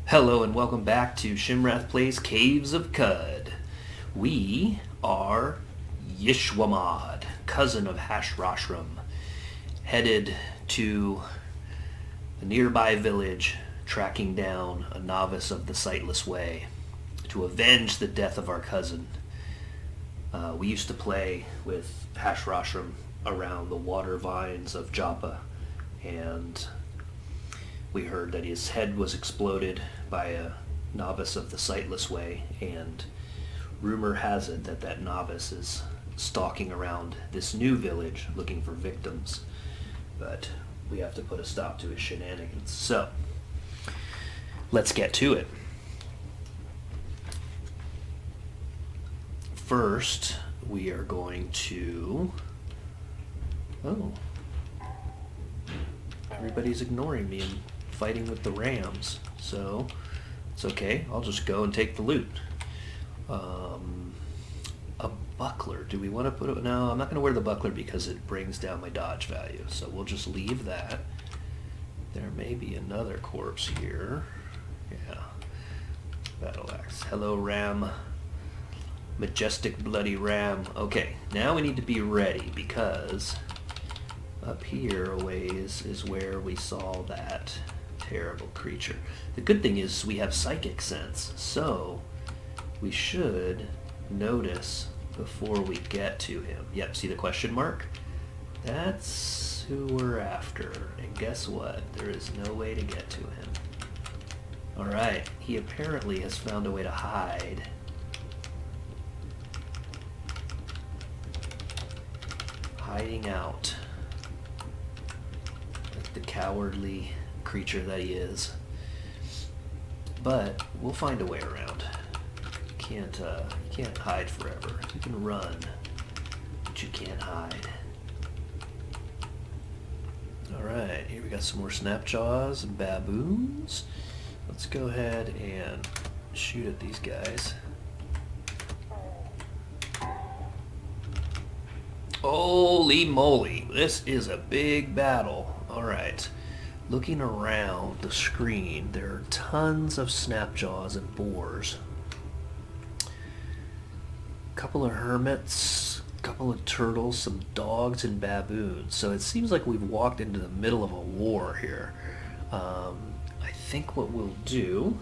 Hello and welcome back to Shimrath Plays Caves of Qud. We are Yishwamod, cousin of Hashrashram, headed to a nearby village, tracking down a novice of the Sightless Way to avenge the death of our cousin. We used to play with Hashrashram around the water vines of Joppa, and we heard that his head was exploded by a novice of the Sightless Way, and rumor has it that that novice is stalking around this new village looking for victims. But we have to put a stop to his shenanigans. So, let's get to it. First, we are going to... Oh. Everybody's ignoring me and fighting with the rams, so it's okay. I'll just go and take the loot. A buckler. Do we want to put it? No, I'm not going to wear the buckler because it brings down my dodge value, so we'll just leave that. There may be another corpse here. Yeah. Battle axe. Hello, ram. Majestic bloody ram. Okay, now we need to be ready because up here a ways is where we saw that terrible creature. The good thing is we have psychic sense, so we should notice before we get to him. Yep, see the question mark? That's who we're after. And guess what? There is no way to get to him. Alright, he apparently has found a way to hide. Hiding out. Like the cowardly creature that he is. But we'll find a way around. You can't hide forever. You can run, but you can't hide. Alright, here we got some more snapjaws and baboons. Let's go ahead and shoot at these guys. Holy moly, this is a big battle. Alright, looking around the screen, there are tons of snapjaws and boars. Couple of hermits, couple of turtles, some dogs, and baboons. So it seems like we've walked into the middle of a war here. I think what we'll do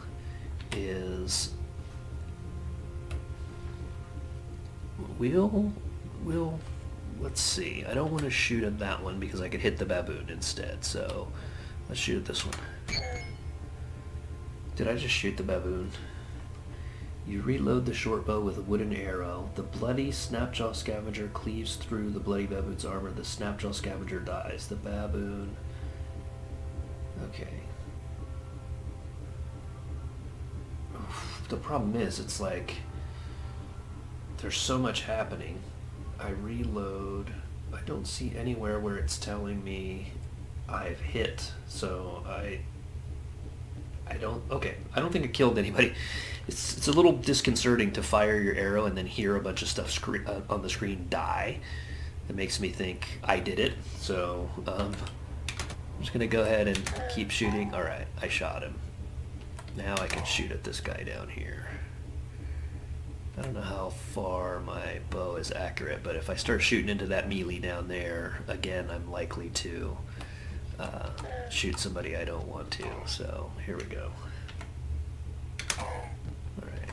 is we'll let's see. I don't want to shoot at that one because I could hit the baboon instead. So let's shoot at this one. Did I just shoot the baboon? You reload the short bow with a wooden arrow. The bloody Snapjaw Scavenger cleaves through the bloody baboon's armor. The Snapjaw Scavenger dies. The baboon... Okay. The problem is, it's like... There's so much happening. I reload. I don't see anywhere where it's telling me I've hit. So I don't think I killed anybody. It's a little disconcerting to fire your arrow and then hear a bunch of stuff on the screen die. It makes me think I did it. So I'm just gonna go ahead and keep shooting. All right, I shot him. Now I can shoot at this guy down here. I don't know how far my bow is accurate, but if I start shooting into that melee down there, again, I'm likely to shoot somebody I don't want to. So here we go. Alright.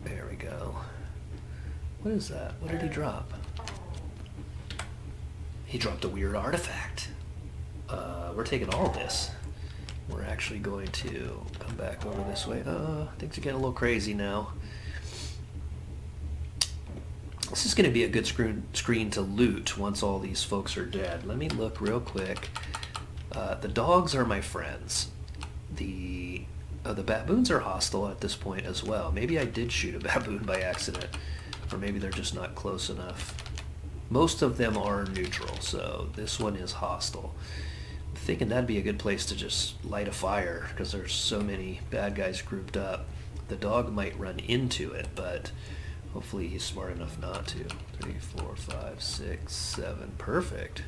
There we go. What is that? What did he drop? He dropped a weird artifact. We're taking all this. We're actually going to come back over this way. Things are getting a little crazy now. This is going to be a good screen to loot once all these folks are dead. Let me look real quick. The dogs are my friends. The baboons are hostile at this point as well. Maybe I did shoot a baboon by accident, or maybe they're just not close enough. Most of them are neutral, so this one is hostile. I'm thinking that'd be a good place to just light a fire because there's so many bad guys grouped up. The dog might run into it, but hopefully he's smart enough not to. 3, 4, 5, 6, 7. Perfect.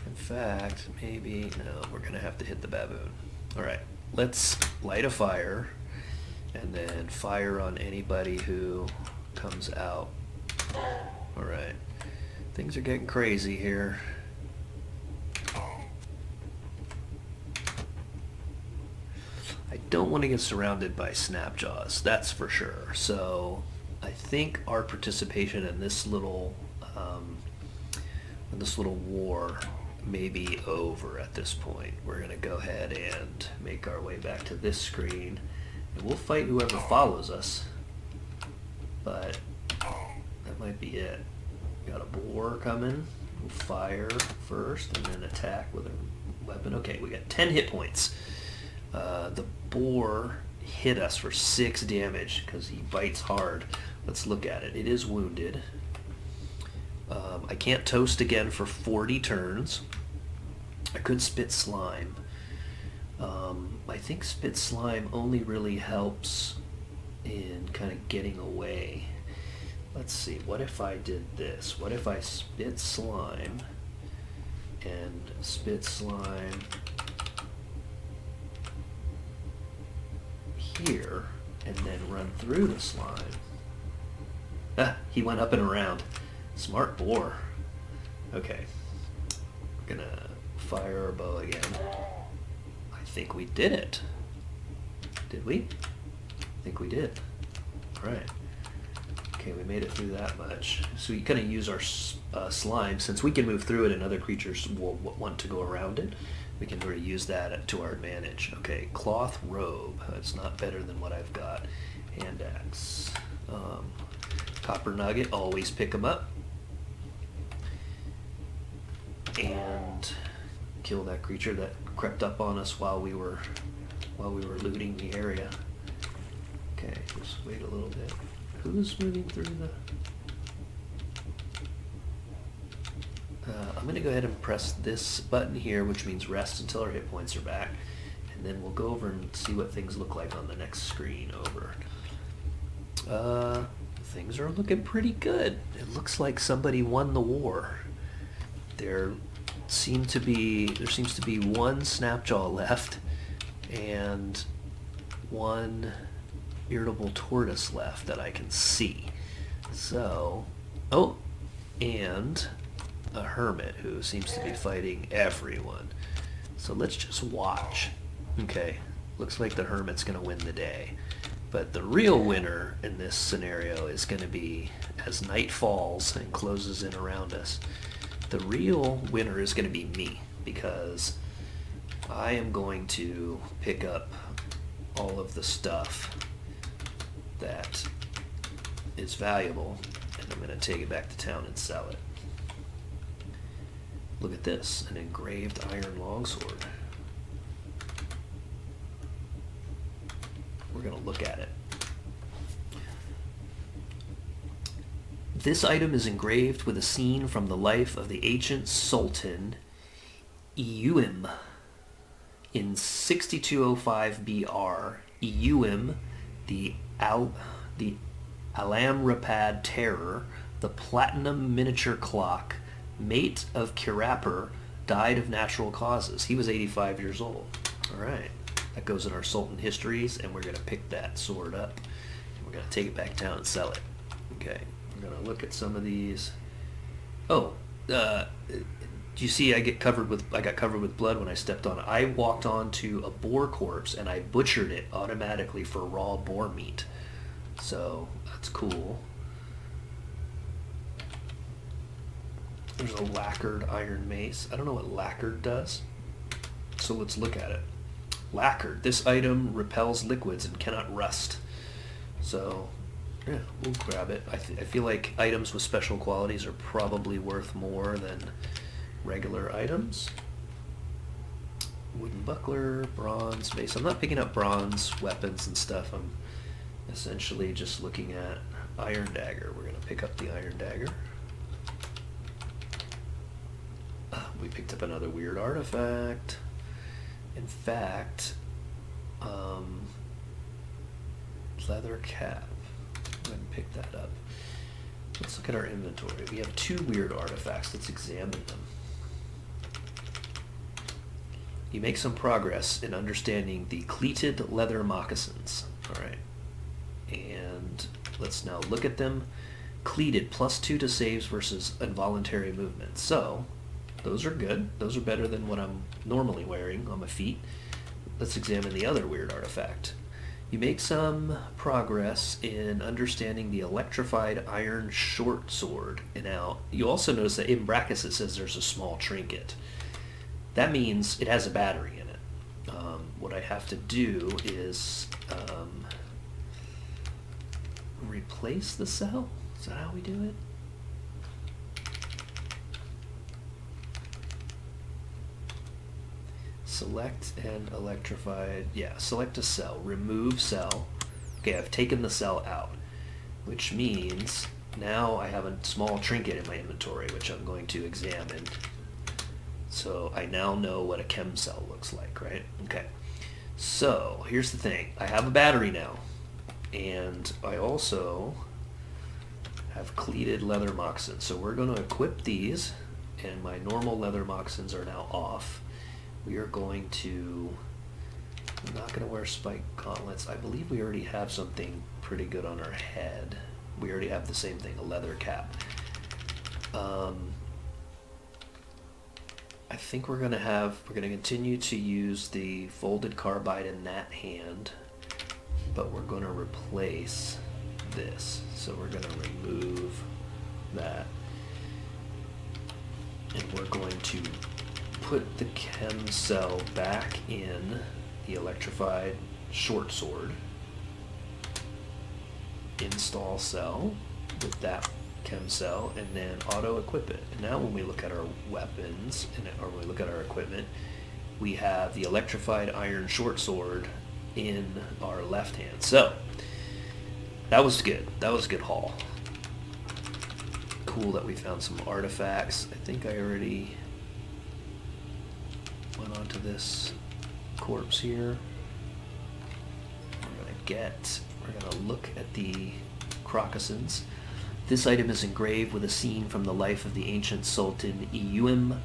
In fact, maybe, no, we're gonna have to hit the baboon. All right, let's light a fire and then fire on anybody who comes out. All right, things are getting crazy here. I don't want to get surrounded by snapjaws, that's for sure. So I think our participation in this little war may be over at this point. We're going to go ahead and make our way back to this screen, and we'll fight whoever follows us. But that might be it. Got a boar coming. We'll fire first and then attack with a weapon. Okay, we got 10 hit points. The boar hit us for 6 damage because he bites hard. Let's look at it. It is wounded. I can't toast again for 40 turns. I could spit slime. I think spit slime only really helps in kind of getting away. Let's see, what if I did this? What if I spit slime and spit slime here and then run through the slime? Ah, he went up and around. Smart boar. Okay, we're gonna fire our bow again. I think we did it. Did we? I think we did. All right. Okay, we made it through that much. So we kind of use our slime, since we can move through it and other creatures will want to go around it. We can really use that to our advantage. Okay, cloth robe. That's not better than what I've got. Hand axe. Copper nugget, always pick them up. And kill that creature that crept up on us while we were looting the area. Okay, just wait a little bit. Who's moving through the... I'm going to go ahead and press this button here, which means rest until our hit points are back. And then we'll go over and see what things look like on the next screen over. Things are looking pretty good. It looks like somebody won the war. There seems to be one snapjaw left and one irritable tortoise left that I can see. So, oh, and a hermit who seems to be fighting everyone. So let's just watch. Okay, looks like the hermit's going to win the day. But the real winner in this scenario is going to be as night falls and closes in around us. The real winner is going to be me, because I am going to pick up all of the stuff that is valuable, and I'm going to take it back to town and sell it. Look at this, an engraved iron longsword. We're going to look at it. This item is engraved with a scene from the life of the ancient Sultan Yishwamod. In 6205 BR, Yishwamod, the Alamrapad Terror, the platinum miniature clock, mate of Kirapur, died of natural causes. He was 85 years old. All right, that goes in our Sultan histories, and we're going to pick that sword up. And we're going to take it back down and sell it. Okay. I'm gonna look at some of these. Oh, do you see I got covered with blood when I stepped on it? I walked onto a boar corpse and I butchered it automatically for raw boar meat. So that's cool. There's a lacquered iron mace. I don't know what lacquered does, so let's look at it. Lacquered. This item repels liquids and cannot rust. So yeah, we'll grab it. I feel like items with special qualities are probably worth more than regular items. Wooden buckler, bronze mace. I'm not picking up bronze weapons and stuff. I'm essentially just looking at iron dagger. We're going to pick up the iron dagger. We picked up another weird artifact. In fact, leather cap. Go ahead and pick that up. Let's look at our inventory. We have 2 weird artifacts. Let's examine them. You make some progress in understanding the cleated leather moccasins. All right. And let's now look at them. Cleated, +2 to saves versus involuntary movement. So, those are good. Those are better than what I'm normally wearing on my feet. Let's examine the other weird artifact. You make some progress in understanding the electrified iron short sword. And now, you also notice that in brackets it says there's a small trinket. That means it has a battery in it. What I have to do is replace the cell. Is that how we do it? Select an electrified, select a cell, remove cell. Okay, I've taken the cell out, which means now I have a small trinket in my inventory, which I'm going to examine. So I now know what a chem cell looks like, right? Okay, so here's the thing. I have a battery now, and I also have cleated leather moccasins. So we're going to equip these, and my normal leather moccasins are now off. We are going to, I'm not going to wear spike gauntlets. I believe we already have something pretty good on our head. We already have the same thing, a leather cap. I think we're going to continue to use the folded carbide in that hand, but we're going to replace this. So we're going to remove that, and we're going to put the chem cell back in the electrified short sword. Install cell with that chem cell, and then auto equip it. And now when we look at our weapons, or when we look at our equipment, we have the electrified iron short sword in our left hand. So that was good. That was a good haul. Cool that we found some artifacts. I think I already went onto this corpse here. We're gonna look at the crocossins. This item is engraved with a scene from the life of the ancient Sultan Yishwamod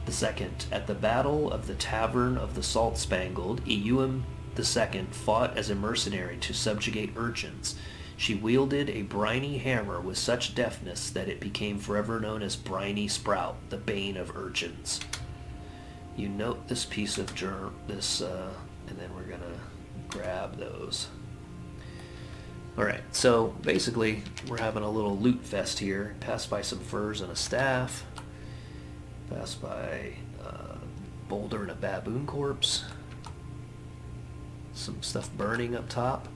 II. At the Battle of the Tavern of the Salt Spangled, Yishwamod II fought as a mercenary to subjugate urchins. She wielded a briny hammer with such deftness that it became forever known as Briny Sprout, the bane of urchins. You note this piece of and then we're gonna grab those. Alright, so basically we're having a little loot fest here. Passed by some furs and a staff. Passed by a boulder and a baboon corpse. Some stuff burning up top.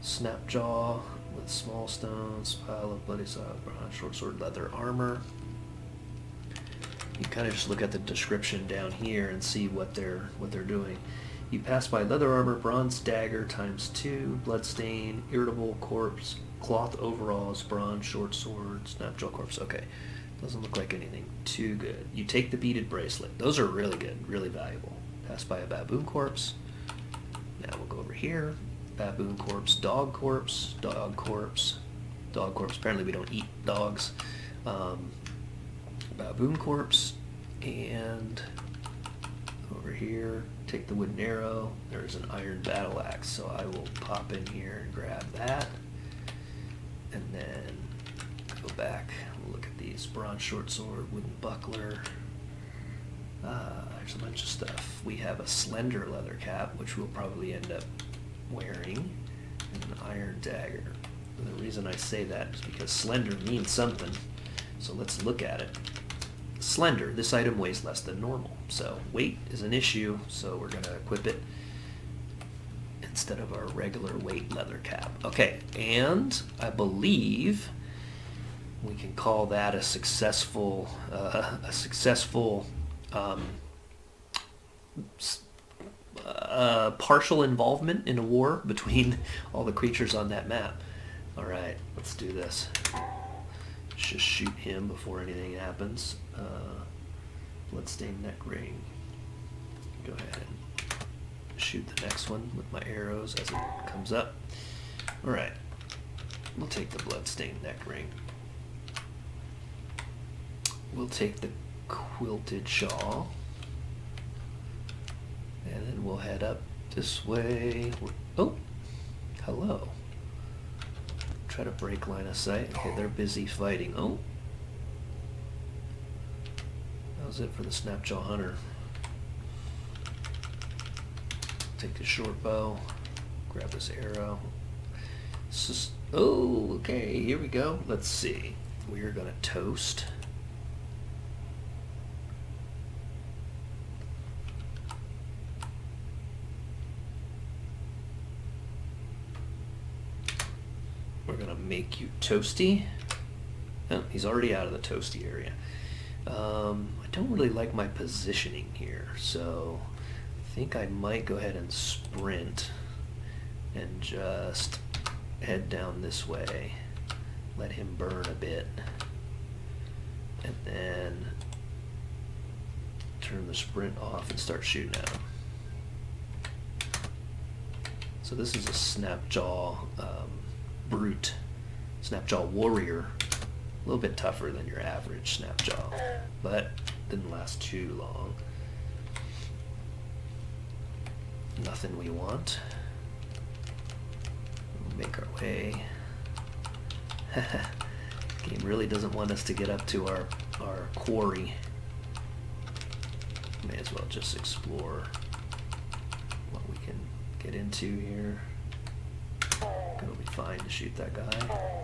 Snapjaw with small stones. Pile of bloody saw, bronze, short sword, leather armor. You kind of just look at the description down here and see what they're doing. You pass by leather armor, bronze dagger ×2, bloodstain, irritable corpse, cloth overalls, bronze short sword, snapjaw corpse. Okay, doesn't look like anything too good. You take the beaded bracelet. Those are really good, really valuable. Pass by a baboon corpse. Now we'll go over here. Baboon corpse, dog corpse, dog corpse, dog corpse. Apparently we don't eat dogs. Baboon corpse, and over here, take the wooden arrow. There's an iron battle axe, so I will pop in here and grab that, and then go back. We'll look at these: bronze short sword, wooden buckler. There's a bunch of stuff. We have a slender leather cap, which we'll probably end up wearing, and an iron dagger. And the reason I say that is because slender means something. So let's look at it. Slender, this item weighs less than normal, so weight is an issue, so we're going to equip it instead of our regular weight leather cap. Okay, and I believe we can call that a successful partial involvement in a war between all the creatures on that map. All right, let's do this. Just shoot him before anything happens. Bloodstained neck ring. Go ahead and shoot the next one with my arrows as it comes up. Alright, we'll take the bloodstained neck ring. We'll take the quilted shawl. we'll head up this way. Oh, hello. Try to break line of sight. Okay, they're busy fighting. Oh. That was it for the Snapjaw Hunter. Take the short bow. Grab this arrow. Oh, okay, here we go. Let's see. We are gonna toast. We're gonna make you toasty. Oh, he's already out of the toasty area. I don't really like my positioning here, so I think I might go ahead and sprint and just head down this way. Let him burn a bit. And then turn the sprint off and start shooting at him. So this is a Snapjaw brute, Snapjaw warrior. A little bit tougher than your average Snapjaw, but didn't last too long. Nothing we want. We'll make our way. Game really doesn't want us to get up to our quarry. May as well just explore what we can get into here. It'll be fine to shoot that guy.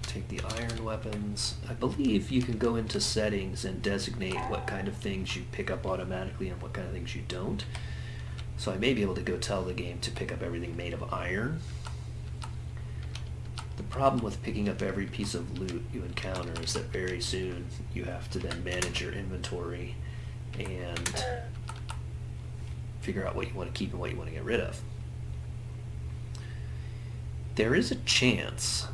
Take the iron weapons. I believe you can go into settings and designate what kind of things you pick up automatically and what kind of things you don't. So I may be able to go tell the game to pick up everything made of iron. The problem with picking up every piece of loot you encounter is that very soon you have to then manage your inventory and figure out what you want to keep and what you want to get rid of. There is a chance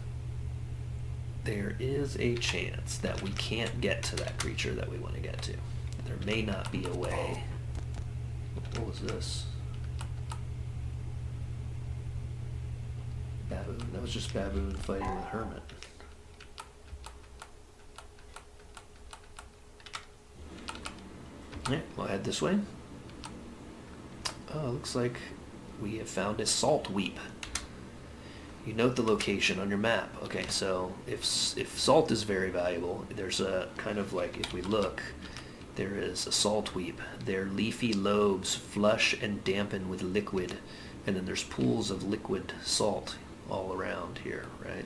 that we can't get to that creature that we want to get to. There may not be a way. What was this? Baboon. That was just Baboon fighting with Hermit. Yeah, we'll head this way. Oh, looks like we have found a salt weep. You note the location on your map. Okay, so if salt is very valuable, there's a kind of like, if we look, there is a salt weep. Their leafy lobes flush and dampen with liquid, and then there's pools of liquid salt all around here, right?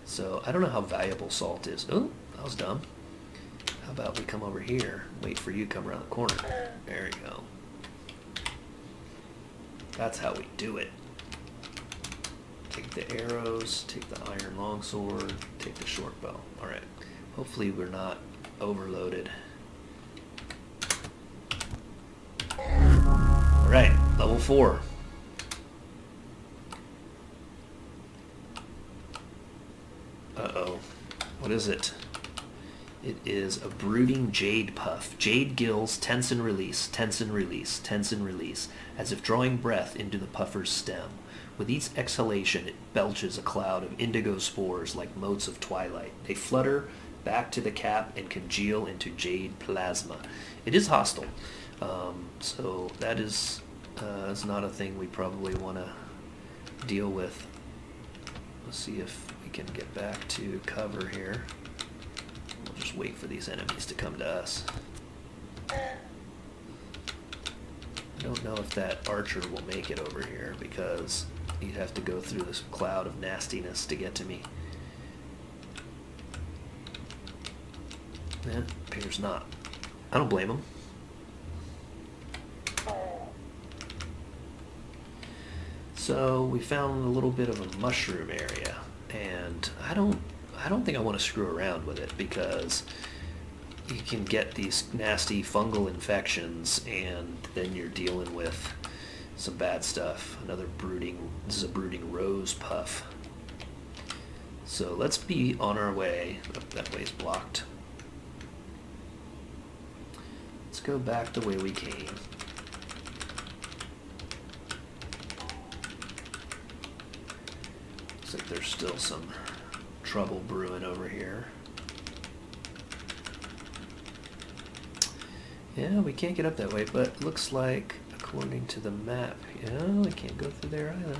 So I don't know how valuable salt is. Oh, that was dumb. How about we come over here, wait for you to come around the corner. There you go. That's how we do it. Take the arrows, take the iron longsword, take the short bow. Alright, hopefully we're not overloaded. Alright, level 4. Uh-oh, what is it? It is a brooding jade puff. Jade gills tense and release, tense and release, tense and release, as if drawing breath into the puffer's stem. With each exhalation, it belches a cloud of indigo spores like motes of twilight. They flutter back to the cap and congeal into jade plasma. It is hostile, so that is not a thing we probably want to deal with. Let's see if we can get back to cover here. We'll just wait for these enemies to come to us. I don't know if that archer will make it over here because he'd have to go through this cloud of nastiness to get to me. Eh, appears not. I don't blame him. So we found a little bit of a mushroom area, and I don't think I want to screw around with it because you can get these nasty fungal infections, and then you're dealing with some bad stuff. This is a brooding rose puff. So let's be on our way. Oh, that way's blocked. Let's go back the way we came. Looks like there's still some trouble brewing over here. Yeah, we can't get up that way, but looks like, according to the map, yeah, we can't go through there either.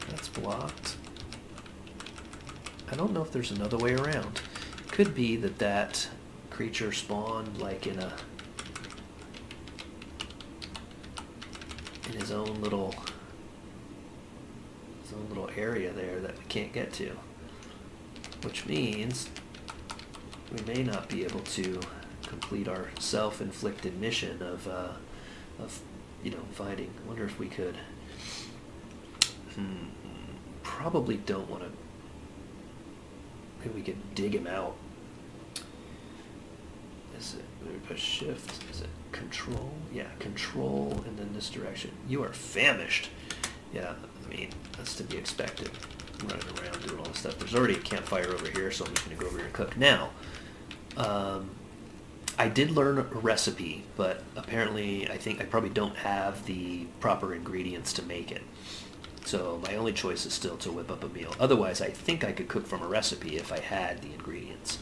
That's blocked. I don't know if there's another way around. Could be that that creature spawned like in his own little area there that we can't get to, which means we may not be able to complete our self-inflicted mission of fighting. I wonder if we could. Probably don't want to. Maybe we could dig him out. Is it a shift? Is it control? Yeah, control, and then this direction. You are famished. Yeah, I mean, that's to be expected. Running around doing all this stuff. There's already a campfire over here, so I'm just going to go over here and cook. Now, I did learn a recipe, but apparently I think I probably don't have the proper ingredients to make it. So my only choice is still to whip up a meal. Otherwise, I think I could cook from a recipe if I had the ingredients.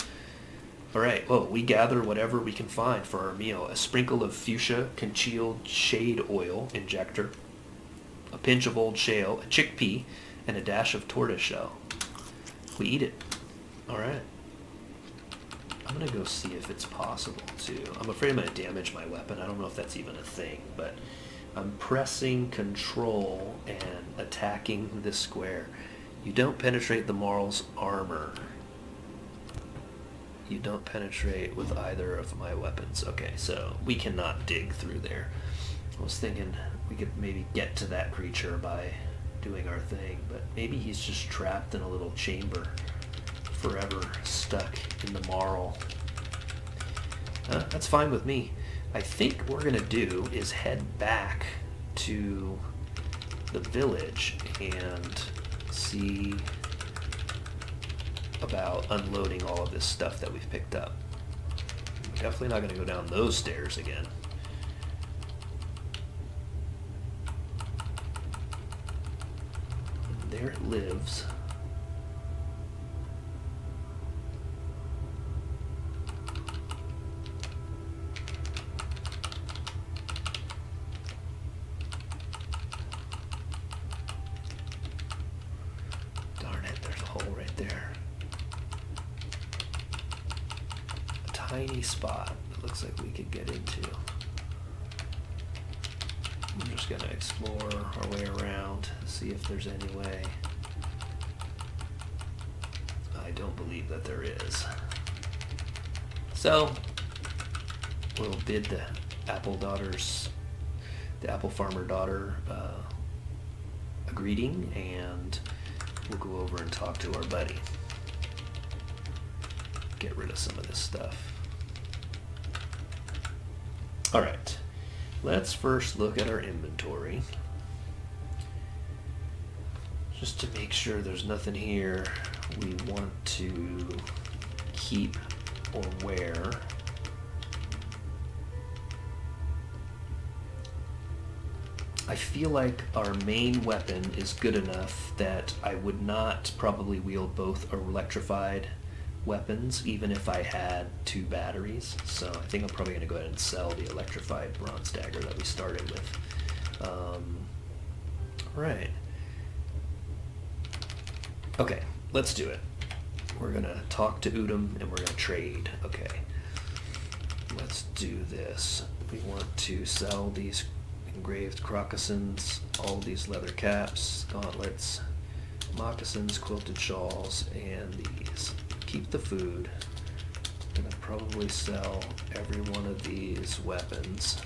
All right, well, we gather whatever we can find for our meal. A sprinkle of fuchsia congealed shade oil injector, a pinch of old shale, a chickpea, and a dash of tortoiseshell. We eat it. All right. I'm going to go see if it's possible to. I'm afraid I'm going to damage my weapon. I don't know if that's even a thing, but I'm pressing control and attacking this square. You don't penetrate the Marl's armor. You don't penetrate with either of my weapons. Okay, so we cannot dig through there. I was thinking we could maybe get to that creature by doing our thing, but maybe he's just trapped in a little chamber, forever stuck in the marl. That's fine with me. I think what we're going to do is head back to the village and see about unloading all of this stuff that we've picked up. We're definitely not going to go down those stairs again. And there it lives. Darn it, there's a hole right there. Tiny spot it looks like we could get into. I'm just going to explore our way around, see if there's any way. I don't believe that there is. So, we'll bid the apple farmer daughter a greeting, and we'll go over and talk to our buddy. Get rid of some of this stuff. All right, let's first look at our inventory, just to make sure there's nothing here we want to keep or wear. I feel like our main weapon is good enough that I would not probably wield both electrified weapons, even if I had 2 batteries. So I think I'm probably going to go ahead and sell the electrified bronze dagger that we started with. Right. Okay, let's do it. We're going to talk to Udom and we're going to trade. Okay. Let's do this. We want to sell these engraved crocossins, all these leather caps, gauntlets, moccasins, quilted shawls, and these. Keep the food. I'm gonna probably sell every one of these weapons.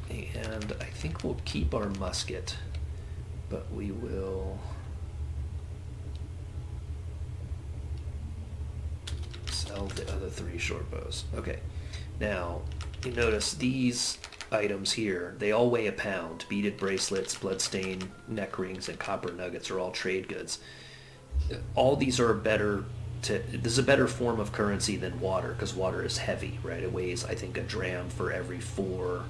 And I think we'll keep our musket, but we will sell the other 3 short bows. Okay, now you notice these items here, they all weigh a pound. Beaded bracelets, bloodstained neck rings, and copper nuggets are all trade goods. All these are this is a better form of currency than water, because water is heavy, right? It weighs, I think, a dram for every 4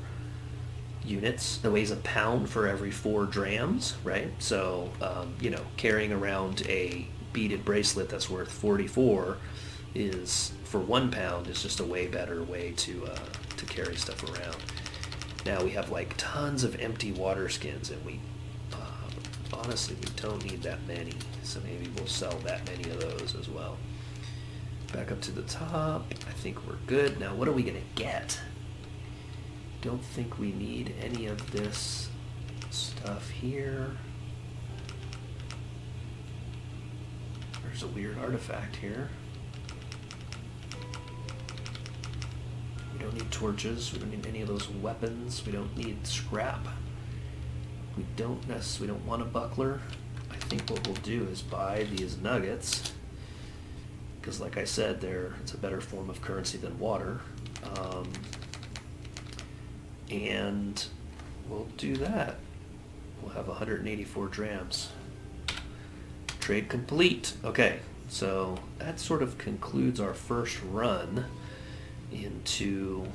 units. It weighs a pound for every 4 drams, right? So, carrying around a beaded bracelet that's worth 44 is, for 1 pound, is just a way better way to carry stuff around. Now we have like tons of empty water skins, and we honestly we don't need that many, so maybe we'll sell that many of those as well. Back up to the top. I think we're good. Now what are we gonna get? Don't think we need any of this stuff here. There's a weird artifact here. We don't need torches. We don't need any of those weapons. We don't need scrap. We don't want a buckler. I think what we'll do is buy these nuggets, because like I said, it's a better form of currency than water. And we'll do that. We'll have 184 drams. Trade complete. Okay, so that sort of concludes our first run into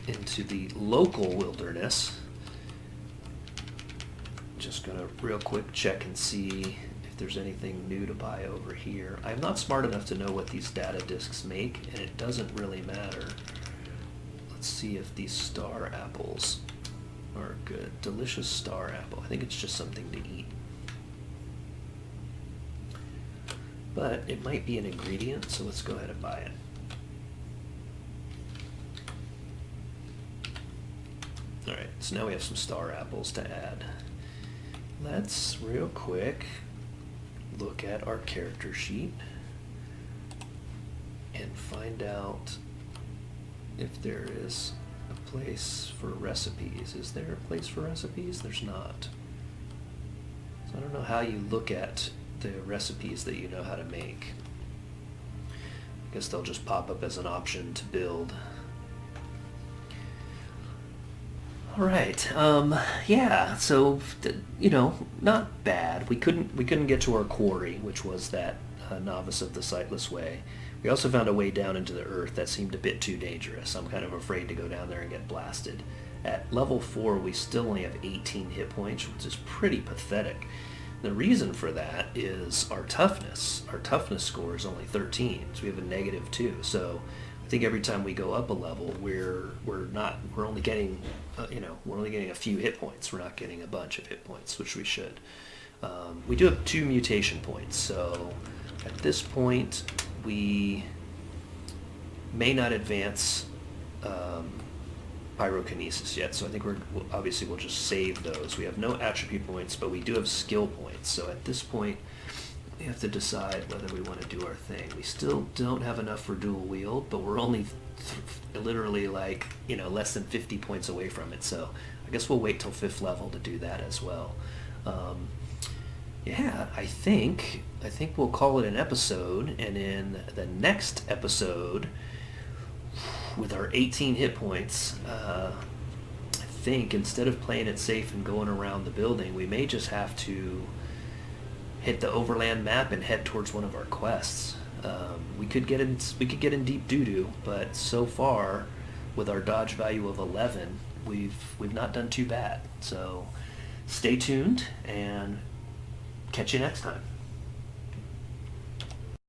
the local wilderness. Just gonna real quick check and see if there's anything new to buy over here. I'm not smart enough to know what these data discs make, and it doesn't really matter. Let's see if these star apples are good. Delicious star apple. I think it's just something to eat. But it might be an ingredient, so let's go ahead and buy it. Alright, so now we have some star apples to add. Let's real quick look at our character sheet and find out if there is a place for recipes. Is there a place for recipes? There's not. So I don't know how you look at the recipes that you know how to make. I guess they'll just pop up as an option to build. All right. Yeah. So not bad. We couldn't get to our quarry, which was that novice of the sightless way. We also found a way down into the earth that seemed a bit too dangerous. I'm kind of afraid to go down there and get blasted. At level 4, we still only have 18 hit points, which is pretty pathetic. The reason for that is our toughness. Our toughness score is only 13, so we have a -2. So I think every time we go up a level, we're only getting a few hit points. We're not getting a bunch of hit points, which we should. We do have 2 mutation points, so at this point we may not advance pyrokinesis yet, so I think we'll just save those. We have no attribute points, but we do have skill points, so at this point we have to decide whether we want to do our thing. We still don't have enough for dual wield, but we're only literally less than 50 points away from it, so I guess we'll wait till 5th level to do that as well. Yeah, I think we'll call it an episode, and in the next episode, with our 18 hit points, I think instead of playing it safe and going around the building, we may just have to hit the overland map and head towards one of our quests. We could get in deep doo-doo, but so far, with our dodge value of 11, we've not done too bad. So stay tuned and catch you next time.